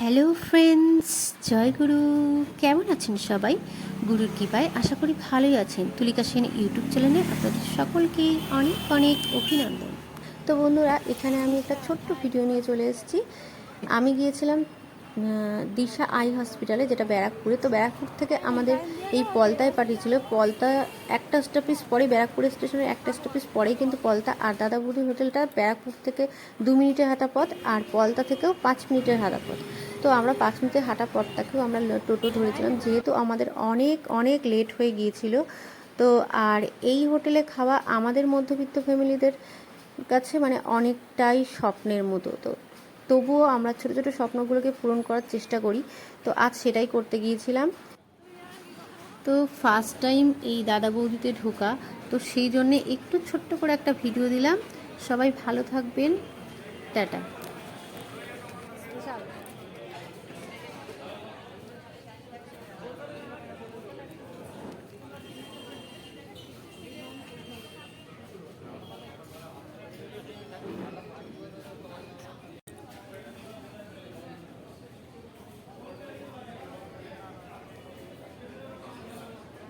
Hello friends, জয় গুরু। কেমন আছেন সবাই? গুরুর কৃপায় আশা করি ভালোই আছেন। তুলিকা সেন ইউটিউব চ্যানেলে আপনাদের সকলকে অনেক অনেক অভিনন্দন। তো বন্ধুরা, এখানে আমি একটা ছোট্ট ভিডিও নিয়ে চলে এসেছি। আমি গিয়েছিলাম দিশা আই হসপিটালে, যেটা ব্যারাকপুরে। তো ব্যারাকপুর থেকে আমাদের এই পলতায় পাঠিয়েছিল। পলতা একটা স্টপেজ পরেই, ব্যারাকপুর স্টেশনের একটা স্টপেজ পরেই কিন্তু পলতা। আর দাদা বৌদি হোটেলটা ব্যারাকপুর থেকে 2 মিনিটের হাঁটা পথ, আর পলতা থেকেও 5 মিনিটের হাঁটা পথ। তো আমরা 5 মিনিটের হাঁটা পথটাকেও আমরা টোটো ধরেছিলাম, যেহেতু আমাদের অনেক অনেক লেট হয়ে গিয়েছিল। তো আর এই হোটেলে খাওয়া আমাদের মধ্যবিত্ত ফ্যামিলিদের কাছে মানে অনেকটাই স্বপ্নের মতো। তো তবুও আমরা ছোটো ছোটো স্বপ্নগুলোকে পূরণ করার চেষ্টা করি। তো আজ সেটাই করতে গিয়েছিলাম। তো ফার্স্ট টাইম এই দাদা বৌদিতে ঢোকা, তো সেই জন্যে একটু ছোট্ট করে একটা ভিডিও দিলাম। সবাই ভালো থাকবেন, টাটা।